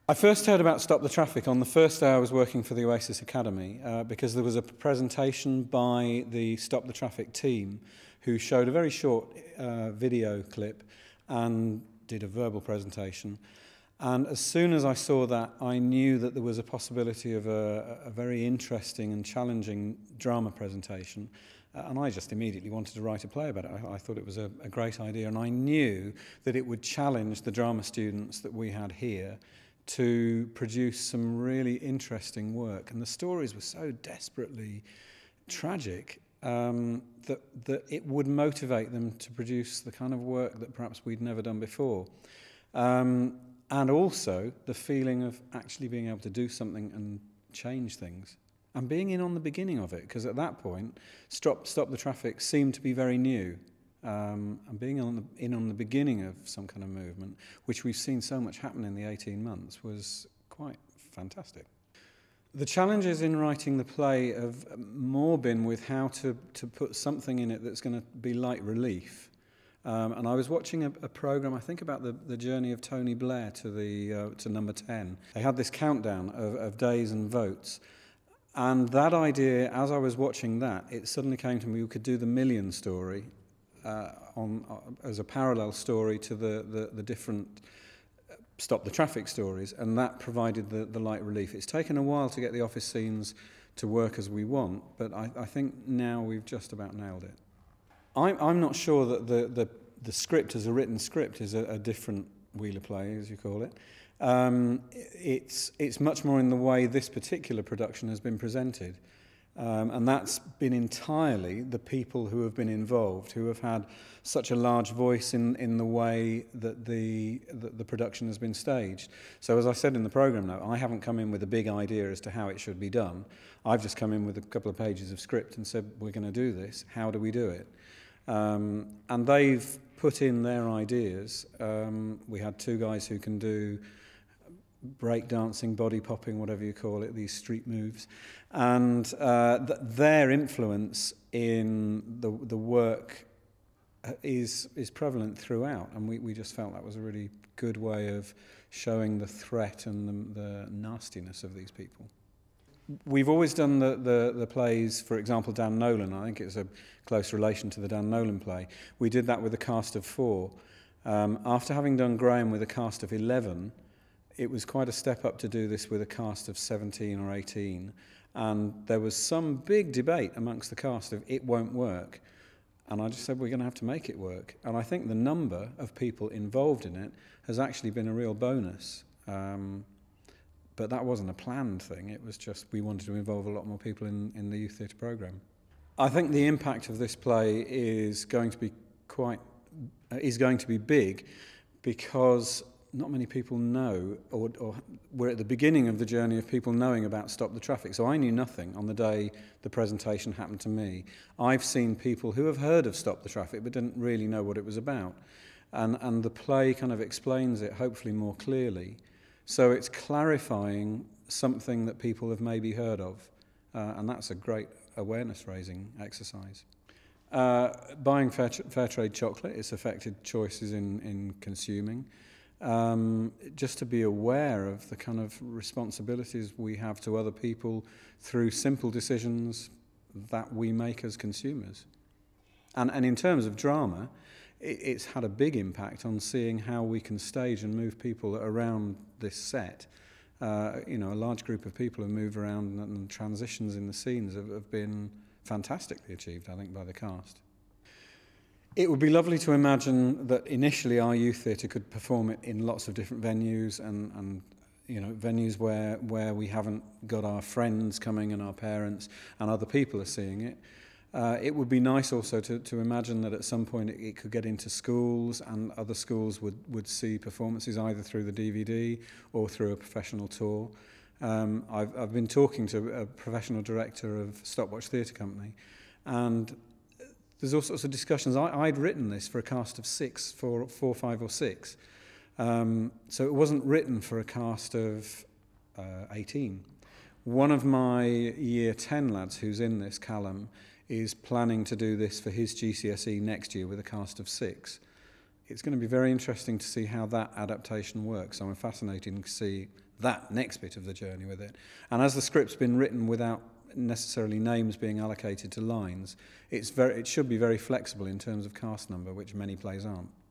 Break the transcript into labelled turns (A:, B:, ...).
A: I first heard about Stop the Traffic on the first day I was working for the Oasis Academy because there was a presentation by the Stop the Traffic team who showed a very short video clip and did a verbal presentation. And as soon as I saw that, I knew that there was a possibility of a very interesting and challenging drama presentation. And I just immediately wanted to write a play about it. I thought it was a great idea, and I knew that it would challenge the drama students that we had here to produce some really interesting work. And the stories were so desperately tragic that it would motivate them to produce the kind of work that perhaps we'd never done before. And also the feeling of actually being able to do something and change things. And being in on the beginning of it, because at that point, Stop the Traffic seemed to be very new. And being in on the beginning of some kind of movement, which we've seen so much happen in the 18 months, was quite fantastic. The challenges in writing the play have more been with how to put something in it that's going to be light relief. And I was watching a programme, I think, about the journey of Tony Blair to number 10. They had this countdown of days and votes. And that idea, as I was watching that, it suddenly came to me we could do the Million story as a parallel story to the different Stop the Traffic stories, and that provided the light relief. It's taken a while to get the office scenes to work as we want, but I think now we've just about nailed it. I'm not sure that the script as a written script is a different Wheeler play, as you call it. It's much more in the way this particular production has been presented. And that's been entirely the people who have been involved, who have had such a large voice in the way that the production has been staged. So as I said in the programme note, I haven't come in with a big idea as to how it should be done. I've just come in with a couple of pages of script and said, we're going to do this, how do we do it? And they've put in their ideas. We had two guys who can do break dancing, body popping, whatever you call it, these street moves, and their influence in the work is prevalent throughout, and we just felt that was a really good way of showing the threat and the nastiness of these people. We've always done the plays, for example, Dan Nolan. I think it's a close relation to the Dan Nolan play. We did that with a cast of 4. After having done Graham with a cast of 11, it was quite a step up to do this with a cast of 17 or 18. And there was some big debate amongst the cast of it won't work. And I just said, we're going to have to make it work. And I think the number of people involved in it has actually been a real bonus. But that wasn't a planned thing. It was just we wanted to involve a lot more people in the youth theatre programme. I think the impact of this play is going to be big because not many people know, or we're at the beginning of the journey of people knowing about Stop the Traffic. So I knew nothing on the day the presentation happened to me. I've seen people who have heard of Stop the Traffic but didn't really know what it was about. And the play kind of explains it, hopefully more clearly. So it's clarifying something that people have maybe heard of. And that's a great awareness-raising exercise. Buying fair trade chocolate, it's affected choices in consuming. Just to be aware of the kind of responsibilities we have to other people through simple decisions that we make as consumers. And in terms of drama, it's had a big impact on seeing how we can stage and move people around this set. You know, a large group of people have moved around, and transitions in the scenes have been fantastically achieved, I think, by the cast. It would be lovely to imagine that initially our youth theatre could perform it in lots of different venues and you know, venues where we haven't got our friends coming and our parents and other people are seeing it. It would be nice also to imagine that at some point it could get into schools, and other schools would see performances either through the DVD or through a professional tour. I've been talking to a professional director of Stopwatch Theatre Company, and there's all sorts of discussions. I'd written this for a cast of 6, 4, 5 or 6. So it wasn't written for a cast of 18. One of my year 10 lads who's in this, Callum, is planning to do this for his GCSE next year with a cast of 6. it's going to be very interesting to see how that adaptation works. So I'm fascinated to see that next bit of the journey with it. And as the script's been written without necessarily names being allocated to lines, it should be very flexible in terms of cast number, which many plays aren't.